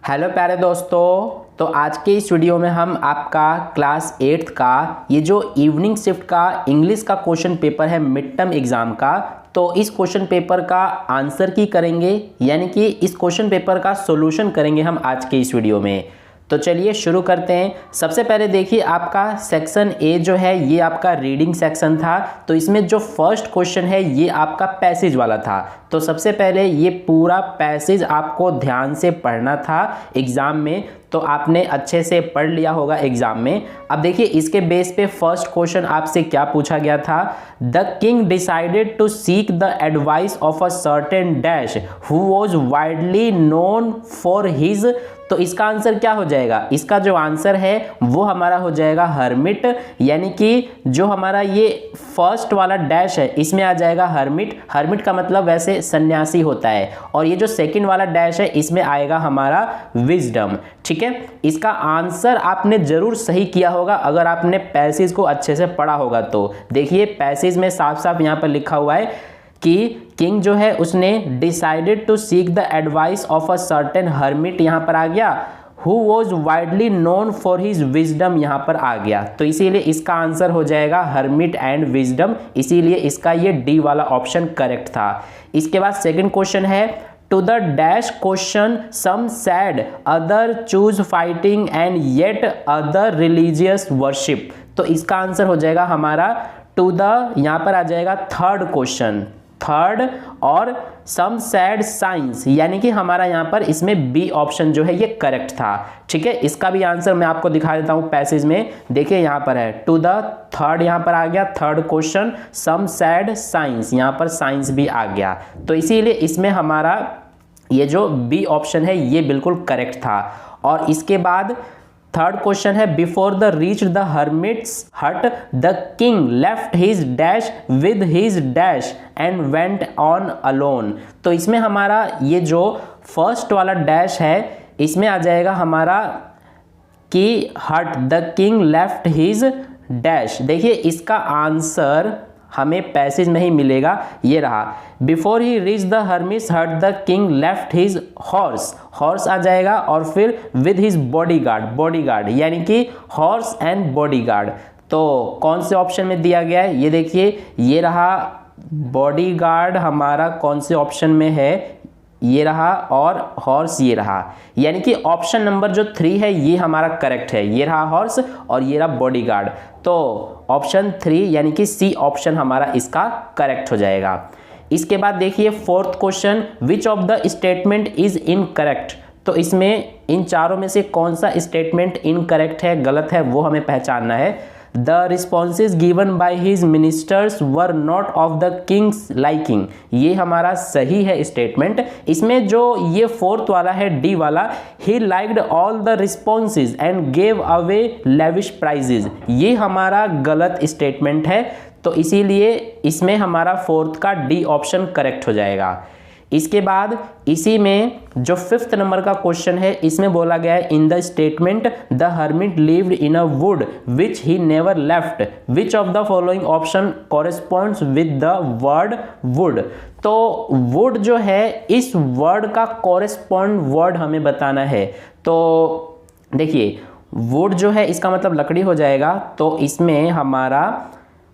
Hello प्यारे दोस्तों, तो आज के इस वीडियो में हम आपका क्लास 8th का ये जो इवनिंग शिफ्ट का इंग्लिश का क्वेश्चन पेपर है मिड टर्म एग्ज़ाम का, तो इस क्वेश्चन पेपर का आंसर की करेंगे, यानी कि इस क्वेश्चन पेपर का सॉल्यूशन करेंगे हम आज के इस वीडियो में। तो चलिए शुरू करते हैं। सबसे पहले देखिए, आपका सेक्शन ए जो है ये आपका रीडिंग सेक्शन था, तो इसमें जो फर्स्ट क्वेश्चन है ये आपका पैसेज वाला था। तो सबसे पहले ये पूरा पैसेज आपको ध्यान से पढ़ना था एग्ज़ाम में, तो आपने अच्छे से पढ़ लिया होगा एग्ज़ाम में। अब देखिए इसके बेस पे फर्स्ट क्वेश्चन आपसे क्या पूछा गया था। The king decided to seek the advice of a certain dash who was widely known for his. तो इसका आंसर क्या हो जाएगा? इसका जो आंसर है वो हमारा हो जाएगा हर्मिट, यानी कि जो हमारा ये फर्स्ट वाला डैश है इसमें आ जाएगा हर्मिट। हर्मिट का मतलब वैसे सन्यासी होता है, और ये जो सेकंड वाला डैश है इसमें आएगा हमारा विजडम। ठीक है, इसका आंसर आपने जरूर सही किया होगा अगर आपने पैसेज को अच्छे से पढ़ा होगा। तो देखिए पैसेज में साफ साफ यहाँ पर लिखा हुआ है कि किंग जो है उसने decided to seek the advice of a certain hermit, यहाँ पर आ गया, who was widely known for his wisdom, यहाँ पर आ गया। तो इसीलिए इसका आंसर हो जाएगा हर्मिट एंड विजडम, इसीलिए इसका ये डी वाला ऑप्शन करेक्ट था। इसके बाद सेकंड क्वेश्चन है, to the dash question some said other choose fighting and yet other religious worship. तो इसका आंसर हो जाएगा हमारा टू द, यहाँ पर आ जाएगा थर्ड क्वेश्चन, थर्ड और सम सैड साइंस, यानी कि हमारा यहाँ पर इसमें बी ऑप्शन जो है ये करेक्ट था। ठीक है, इसका भी आंसर मैं आपको दिखा देता हूँ पैसेज में। देखिए यहाँ पर है टू द थर्ड, यहाँ पर आ गया third question some sad science, यहाँ पर साइंस भी आ गया। तो इसीलिए इसमें हमारा ये जो बी ऑप्शन है ये बिल्कुल करेक्ट था। और इसके बाद थर्ड क्वेश्चन है, before the reach the hermit's hut the king left his dash with his dash and went on alone. तो इसमें हमारा ये जो फर्स्ट वाला डैश है इसमें आ जाएगा हमारा कि हट the king left his dash. देखिए इसका आंसर हमें पैसेज में ही मिलेगा, ये रहा, before he reach the hermit's hut the king left his horse, horse आ जाएगा, और फिर विद हिज बॉडीगार्ड, बॉडीगार्ड यानी कि हॉर्स एंड बॉडीगार्ड। तो कौन से ऑप्शन में दिया गया है ये देखिए, ये रहा बॉडीगार्ड हमारा कौन से ऑप्शन में है, ये रहा, और हॉर्स ये रहा, यानी कि ऑप्शन नंबर जो 3 है ये हमारा करेक्ट है। ये रहा हॉर्स और ये रहा बॉडीगार्ड, तो ऑप्शन 3 यानी कि सी ऑप्शन हमारा इसका करेक्ट हो जाएगा। इसके बाद देखिए fourth question, which of the statement is incorrect. तो इसमें इन चारों में से कौन सा स्टेटमेंट इनकरेक्ट है, गलत है, वो हमें पहचानना है। The responses given by his ministers were not of the Kings liking, ये हमारा सही है स्टेटमेंट। इसमें जो ये फोर्थ वाला है डी वाला, he liked all the responses and gave away lavish prizes, ये हमारा गलत स्टेटमेंट है। तो इसीलिए इसमें हमारा फोर्थ का डी ऑप्शन करेक्ट हो जाएगा। इसके बाद इसी में जो फिफ्थ नंबर का क्वेश्चन है इसमें बोला गया है, in the statement the hermit lived in a would which he never left, which of the following option corresponds with the word would. तो वुड जो है इस वर्ड का कॉरेस्पॉन्ड वर्ड हमें बताना है। तो देखिए वुड जो है इसका मतलब लकड़ी हो जाएगा, तो इसमें हमारा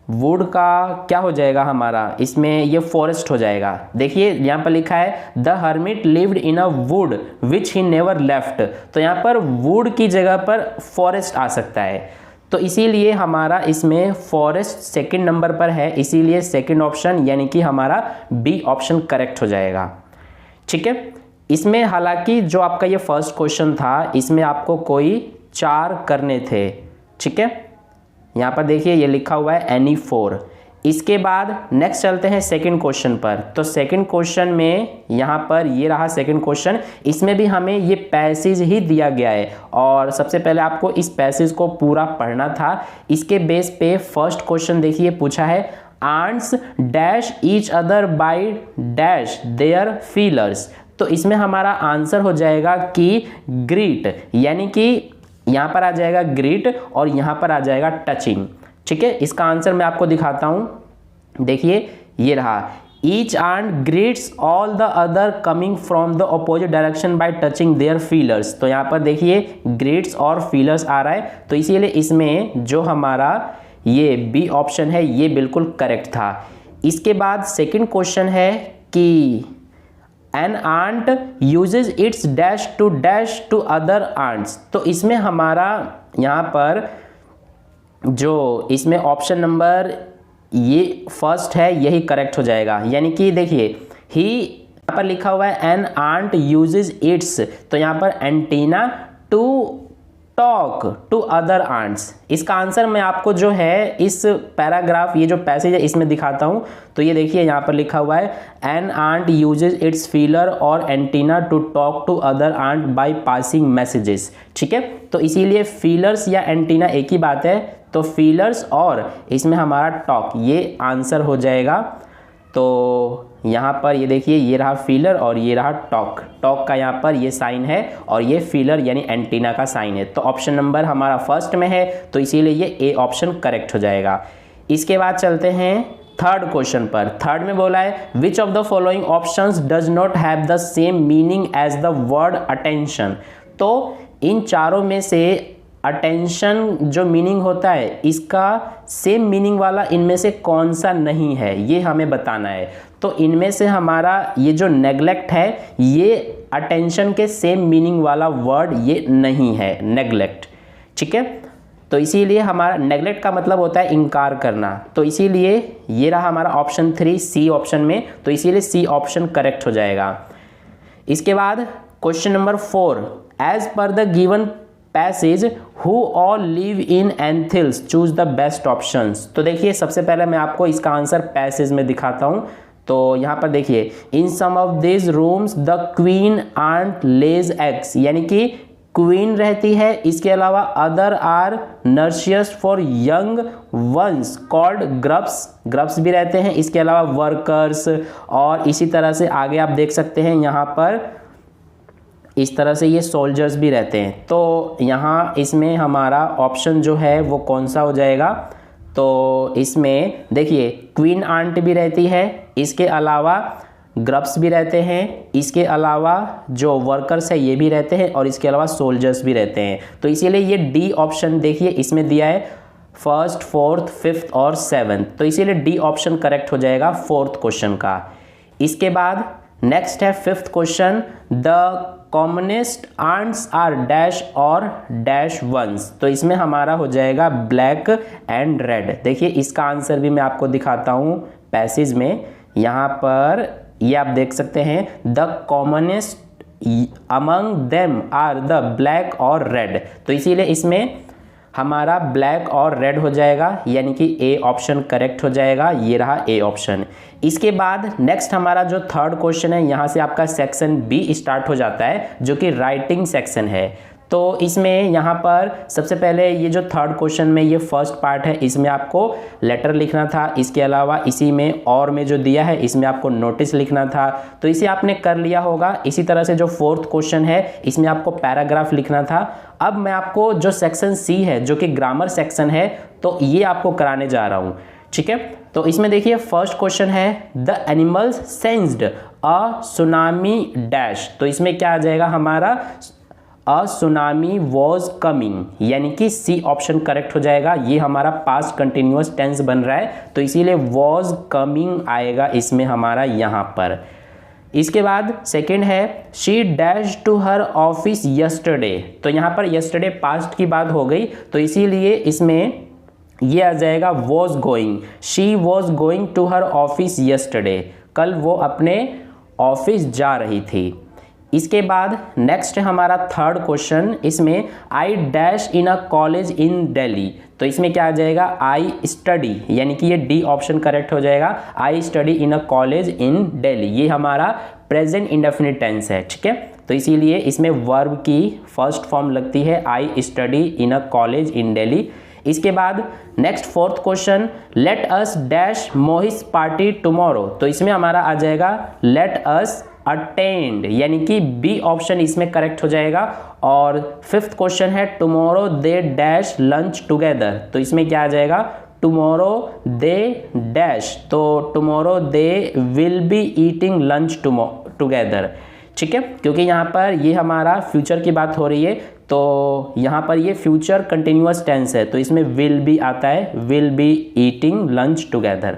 वुड का क्या हो जाएगा, हमारा इसमें ये फॉरेस्ट हो जाएगा। देखिए यहाँ पर लिखा है the hermit lived in a would which he never left, तो यहाँ पर वुड की जगह पर फॉरेस्ट आ सकता है। तो इसीलिए हमारा इसमें फॉरेस्ट सेकंड नंबर पर है, इसीलिए सेकंड ऑप्शन यानी कि हमारा बी ऑप्शन करेक्ट हो जाएगा। ठीक है, इसमें हालांकि जो आपका ये फर्स्ट क्वेश्चन था इसमें आपको कोई 4 करने थे। ठीक है, यहाँ पर देखिए ये लिखा हुआ है एनी 4। इसके बाद नेक्स्ट चलते हैं सेकंड क्वेश्चन पर। तो सेकंड क्वेश्चन में यहाँ पर ये रहा सेकंड क्वेश्चन, इसमें भी हमें ये पैसेज ही दिया गया है, और सबसे पहले आपको इस पैसेज को पूरा पढ़ना था। इसके बेस पे फर्स्ट क्वेश्चन देखिए पूछा है, ants dash each other by dash their feelers. तो इसमें हमारा आंसर हो जाएगा कि ग्रीट, यानी कि यहाँ पर आ जाएगा ग्रीट और यहाँ पर आ जाएगा टचिंग। ठीक है, इसका आंसर मैं आपको दिखाता हूँ। देखिए ये रहा, each ant greets all the other coming from the opposite direction by touching their feelers। तो यहाँ पर देखिए greets और feelers आ रहा है, तो इसीलिए इसमें जो हमारा ये बी ऑप्शन है ये बिल्कुल करेक्ट था। इसके बाद सेकंड क्वेश्चन है कि N ant uses its dash to other ants। तो इसमें हमारा यहाँ पर जो इसमें ऑप्शन नंबर ये फर्स्ट है यही करेक्ट हो जाएगा, यानी कि देखिए ही यहाँ पर लिखा हुआ है एन ant uses its, तो यहाँ पर antenna to talk to other ants। इसका आंसर मैं आपको जो है इस पैराग्राफ ये जो पैसेज है इसमें दिखाता हूँ। तो ये देखिए यहाँ पर लिखा हुआ है an ant uses its feeler और antenna to talk to other ant by passing messages. ठीक है, तो इसीलिए फीलर्स या एंटीना एक ही बात है, तो फीलर्स और इसमें हमारा टॉक ये आंसर हो जाएगा। तो यहाँ पर ये देखिए ये रहा फीलर और ये रहा टॉक, टॉक का यहाँ पर ये साइन है और ये फीलर यानी एंटीना का साइन है। तो ऑप्शन नंबर हमारा फर्स्ट में है, तो इसीलिए ये ए ऑप्शन करेक्ट हो जाएगा। इसके बाद चलते हैं थर्ड क्वेश्चन पर। थर्ड में बोला है which of the following options does not have the same meaning as the word attention. तो इन चारों में से अटेंशन जो मीनिंग होता है इसका सेम मीनिंग वाला इनमें से कौन सा नहीं है ये हमें बताना है। तो इनमें से हमारा ये जो नेग्लेक्ट है ये अटेंशन के सेम मीनिंग वाला वर्ड ये नहीं है, नेग्लेक्ट। ठीक है, तो इसीलिए हमारा नेग्लेक्ट का मतलब होता है इनकार करना, तो इसीलिए ये रहा हमारा ऑप्शन 3 सी ऑप्शन में, तो इसीलिए सी ऑप्शन करेक्ट हो जाएगा। इसके बाद question number 4 as per the given passage who all live in anthills choose the best options. तो देखिए सबसे पहले मैं आपको इसका आंसर पैसेज में दिखाता हूँ। तो यहाँ पर देखिए in some of this rooms the queen ant lays eggs, यानी कि क्वीन रहती है, इसके अलावा other are nurseries for young ones called grubs, grubs भी रहते हैं, इसके अलावा वर्कर्स, और इसी तरह से आगे आप देख सकते हैं यहाँ पर इस तरह से ये सोल्जर्स भी रहते हैं। तो यहाँ इसमें हमारा ऑप्शन जो है वो कौन सा हो जाएगा, तो इसमें देखिए क्वीन आंट भी रहती है, इसके अलावा ग्रब्स भी रहते हैं, इसके अलावा जो वर्कर्स है ये भी रहते हैं, और इसके अलावा सोल्जर्स भी रहते हैं। तो इसीलिए ये डी ऑप्शन देखिए इसमें दिया है फर्स्ट, फोर्थ, फिफ्थ और सेवन्थ, तो इसीलिए डी ऑप्शन करेक्ट हो जाएगा फोर्थ क्वेश्चन का। इसके बाद नेक्स्ट है fifth question the commonest ants are dash और डैश वंस। तो इसमें हमारा हो जाएगा ब्लैक एंड रेड। देखिए इसका आंसर भी मैं आपको दिखाता हूँ पैसेज में, यहाँ पर ये आप देख सकते हैं the commonest among them are the black और रेड, तो इसीलिए इसमें हमारा ब्लैक और रेड हो जाएगा, यानी कि ए ऑप्शन करेक्ट हो जाएगा। ये रहा ए ऑप्शन। इसके बाद नेक्स्ट हमारा जो थर्ड क्वेश्चन है यहाँ से आपका सेक्शन बी स्टार्ट हो जाता है जो कि राइटिंग सेक्शन है। तो इसमें यहाँ पर सबसे पहले ये जो थर्ड क्वेश्चन में ये फर्स्ट पार्ट है इसमें आपको लेटर लिखना था, इसके अलावा इसी में और में जो दिया है इसमें आपको नोटिस लिखना था, तो इसे आपने कर लिया होगा। इसी तरह से जो फोर्थ क्वेश्चन है इसमें आपको पैराग्राफ लिखना था। अब मैं आपको जो सेक्शन सी है जो कि ग्रामर सेक्शन है तो ये आपको कराने जा रहा हूँ। ठीक है, तो इसमें देखिए फर्स्ट क्वेश्चन है the animals sensed a tsunami dash. तो इसमें क्या आ जाएगा हमारा अ सुनामी वॉज कमिंग, यानी कि सी ऑप्शन करेक्ट हो जाएगा। ये हमारा पास्ट कंटिन्यूअस टेंस बन रहा है, तो इसीलिए वॉज कमिंग आएगा इसमें हमारा यहाँ पर। इसके बाद सेकंड है she dash to her office yesterday. तो यहाँ पर यस्टरडे पास्ट की बात हो गई, तो इसीलिए इसमें ये आ जाएगा was going. She was going to her office yesterday, कल वो अपने ऑफिस जा रही थी। इसके बाद नेक्स्ट है हमारा थर्ड क्वेश्चन, इसमें I dash in a college in Delhi. तो इसमें क्या आ जाएगा आई स्टडी, यानी कि ये डी ऑप्शन करेक्ट हो जाएगा। आई study in a college in Delhi, ये हमारा प्रेजेंट इंडेफिनिट टेंस है। ठीक है, तो इसीलिए इसमें वर्ब की फर्स्ट फॉर्म लगती है I study in a college in Delhi. इसके बाद next fourth question let us dash मोहिस पार्टी टुमारो। तो इसमें हमारा आ जाएगा लेट अस अटेंड, यानी कि बी ऑप्शन इसमें करेक्ट हो जाएगा। और फिफ्थ क्वेश्चन है tomorrow they dash lunch together. तो इसमें क्या आ जाएगा टुमारो दे डैश, तो tomorrow they will be eating lunch together, ठीक है, क्योंकि यहाँ पर ये हमारा फ्यूचर की बात हो रही है, तो यहाँ पर ये फ्यूचर कंटिन्यूअस टेंस है, तो इसमें विल बी आता है, will be eating lunch together.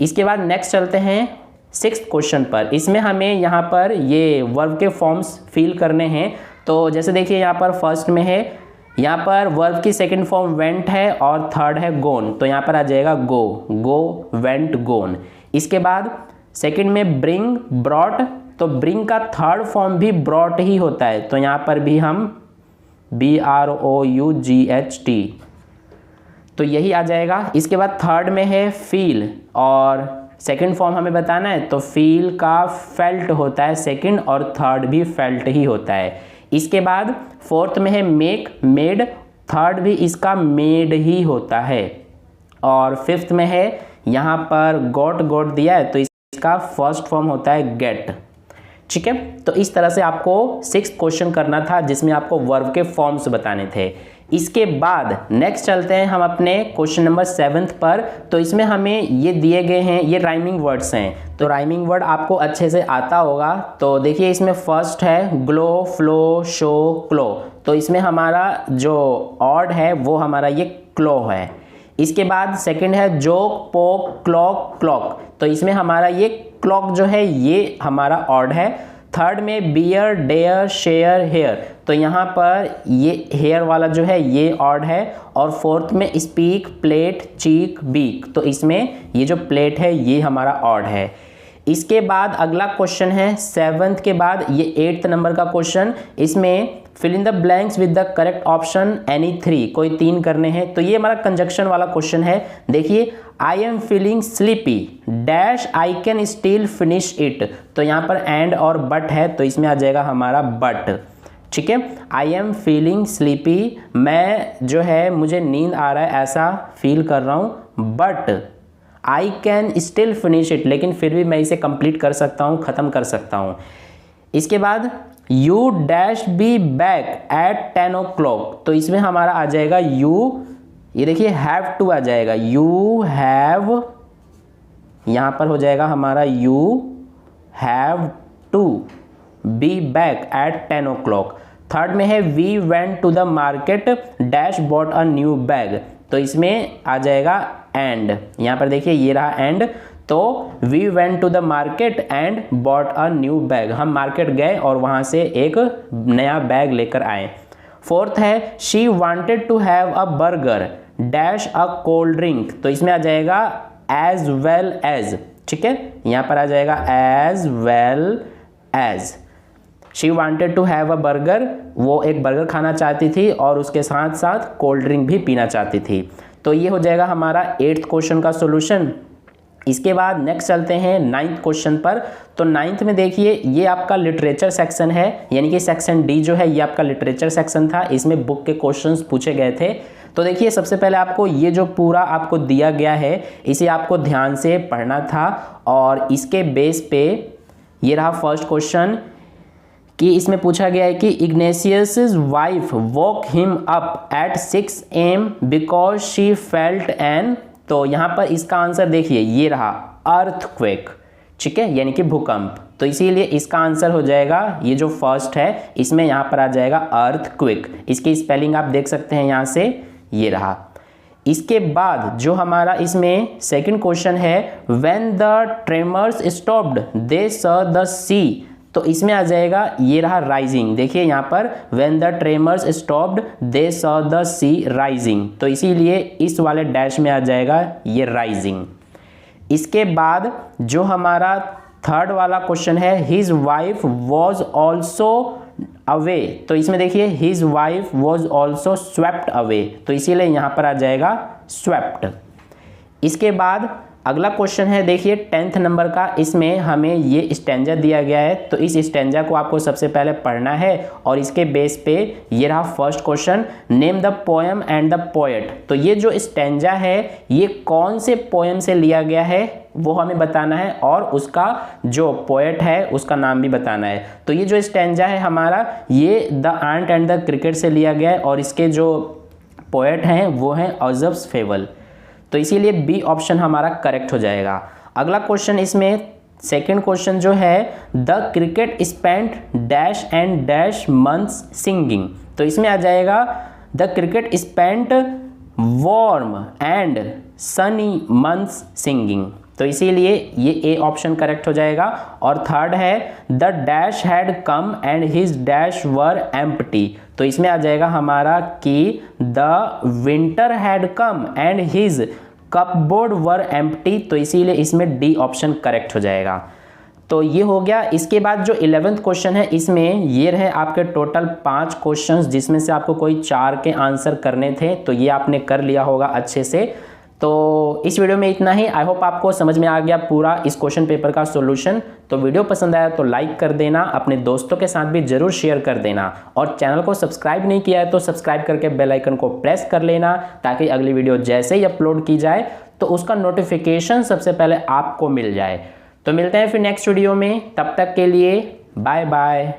इसके बाद नेक्स्ट चलते हैं 6th क्वेश्चन पर। इसमें हमें यहाँ पर ये वर्ब के फॉर्म्स फिल करने हैं। तो जैसे देखिए यहाँ पर फर्स्ट में है, यहाँ पर वर्ब की सेकंड फॉर्म वेंट है और थर्ड है गोन, तो यहाँ पर आ जाएगा गो, गो वेंट गोन। इसके बाद सेकंड में ब्रिंग ब्रॉट, तो ब्रिंग का थर्ड फॉर्म भी ब्रॉट ही होता है, तो यहाँ पर भी हम BROUGHT, तो यही आ जाएगा। इसके बाद थर्ड में है फील और सेकंड फॉर्म हमें बताना है, तो फील का फेल्ट होता है सेकंड और थर्ड भी फेल्ट ही होता है। इसके बाद फोर्थ में है मेक मेड, थर्ड भी इसका मेड ही होता है। और फिफ्थ में है यहाँ पर गॉट गॉट दिया है, तो इसका फर्स्ट फॉर्म होता है गेट, ठीक है। तो इस तरह से आपको 6th क्वेश्चन करना था जिसमें आपको वर्ब के फॉर्म्स बताने थे। इसके बाद नेक्स्ट चलते हैं हम अपने क्वेश्चन नंबर 7th पर। तो इसमें हमें ये दिए गए हैं, ये राइमिंग वर्ड्स हैं, तो राइमिंग वर्ड आपको अच्छे से आता होगा। तो देखिए इसमें फर्स्ट है ग्लो, फ्लो, शो, क्लो, तो इसमें हमारा जो ऑड है वो हमारा ये क्लो है। इसके बाद सेकंड है जोक, पोक, क्लॉक, क्लॉक, तो इसमें हमारा ये क्लॉक जो है ये हमारा ऑड है। थर्ड में बियर, डेयर, शेयर, हेयर, तो यहाँ पर ये हेयर वाला जो है ये ऑड है। और फोर्थ में स्पीक, प्लेट, चीक, बीक, तो इसमें ये जो प्लेट है ये हमारा ऑड है। इसके बाद अगला क्वेश्चन है 7th के बाद ये 8th नंबर का क्वेश्चन। इसमें fill in the blanks with the correct option any 3, कोई 3 करने हैं। तो ये हमारा कंजक्शन वाला क्वेश्चन है। देखिए I am feeling sleepy dash I can still finish it, तो यहाँ पर एंड और बट है, तो इसमें आ जाएगा हमारा बट, ठीक है। आई एम फीलिंग स्लीपी, मैं जो है मुझे नींद आ रहा है ऐसा फील कर रहा हूँ, but I can still finish it, लेकिन फिर भी मैं इसे कंप्लीट कर सकता हूँ, ख़त्म कर सकता हूँ। इसके बाद you dash B back at 10 o'clock, तो इसमें हमारा आ जाएगा यू, ये देखिए हैव टू आ जाएगा, यू हैव, यहाँ पर हो जाएगा हमारा you have to be back at 10 o'clock। Third में है we went to the market dash bought a new bag, तो इसमें आ जाएगा एंड, यहाँ पर देखिए ये रहा एंड, तो we went to the market and bought a new bag, हम मार्केट गए और वहाँ से एक नया बैग लेकर आए। फोर्थ है she wanted to have a burger dash a cold drink, तो इसमें आ जाएगा एज वेल एज, ठीक है, यहाँ पर आ जाएगा as well as. She wanted to have a burger, वो एक बर्गर खाना चाहती थी और उसके साथ साथ कोल्ड ड्रिंक भी पीना चाहती थी। तो ये हो जाएगा हमारा 8th क्वेश्चन का सॉल्यूशन। इसके बाद नेक्स्ट चलते हैं 9th क्वेश्चन पर। तो 9th में देखिए ये आपका लिटरेचर सेक्शन है, यानी कि सेक्शन डी जो है ये आपका लिटरेचर सेक्शन था, इसमें बुक के क्वेश्चंस पूछे गए थे। तो देखिए सबसे पहले आपको ये जो पूरा आपको दिया गया है इसे आपको ध्यान से पढ़ना था, और इसके बेस पे ये रहा फर्स्ट क्वेश्चन कि इसमें पूछा गया है कि Ignatius wife walk him up at 6 AM because she felt N, तो यहाँ पर इसका आंसर देखिए ये रहा अर्थक्वेक, ठीक है, यानी कि भूकंप, तो इसीलिए इसका आंसर हो जाएगा ये जो फर्स्ट है इसमें यहाँ पर आ जाएगा अर्थक्वेक। इसकी स्पेलिंग आप देख सकते हैं यहाँ से, ये रहा। इसके बाद जो हमारा इसमें सेकंड क्वेश्चन है when the tremors stopped they saw the sea, तो इसमें आ जाएगा ये रहा राइजिंग, देखिए यहाँ पर when the tremors stopped they saw the sea rising, तो इसीलिए इस वाले डैश में आ जाएगा ये राइजिंग। इसके बाद जो हमारा थर्ड वाला क्वेश्चन है his wife was also away, तो इसमें देखिए his wife was also swept away, तो इसीलिए यहाँ पर आ जाएगा स्वेप्ट। इसके बाद अगला क्वेश्चन है देखिए 10th नंबर का, इसमें हमें ये स्टैंजा दिया गया है, तो इस स्टैंजा को आपको सबसे पहले पढ़ना है और इसके बेस पे ये रहा first question name the poem and the poet, तो ये जो स्टैंजा है ये कौन से पोएम से लिया गया है वो हमें बताना है और उसका जो पोएट है उसका नाम भी बताना है। तो ये जो स्टैंजा है हमारा ये the ant and the cricket से लिया गया है और इसके जो पोएट हैं वो हैं ऑजब्स फेबल। तो इसीलिए बी ऑप्शन हमारा करेक्ट हो जाएगा। अगला क्वेश्चन इसमें सेकंड क्वेश्चन जो है, the cricket spent dash and dash months singing. तो इसमें आ जाएगा the cricket spent warm and Sunny months singing. तो इसीलिए ये ए ऑप्शन करेक्ट हो जाएगा। और थर्ड है the dash had come and his dash were empty. तो इसमें आ जाएगा हमारा कि the winter had come and his cupboard were empty. तो इसीलिए इसमें डी ऑप्शन करेक्ट हो जाएगा। तो ये हो गया। इसके बाद जो 11th क्वेश्चन है, इसमें ये रहे आपके टोटल 5 क्वेश्चंस, जिसमें से आपको कोई 4 के आंसर करने थे। तो ये आपने कर लिया होगा अच्छे से। तो इस वीडियो में इतना ही। आई होप आपको समझ में आ गया पूरा इस क्वेश्चन पेपर का सॉल्यूशन। तो वीडियो पसंद आया तो लाइक कर देना, अपने दोस्तों के साथ भी जरूर शेयर कर देना, और चैनल को सब्सक्राइब नहीं किया है तो सब्सक्राइब करके बेल आइकन को प्रेस कर लेना, ताकि अगली वीडियो जैसे ही अपलोड की जाए तो उसका नोटिफिकेशन सबसे पहले आपको मिल जाए। तो मिलते हैं फिर नेक्स्ट वीडियो में, तब तक के लिए बाय बाय।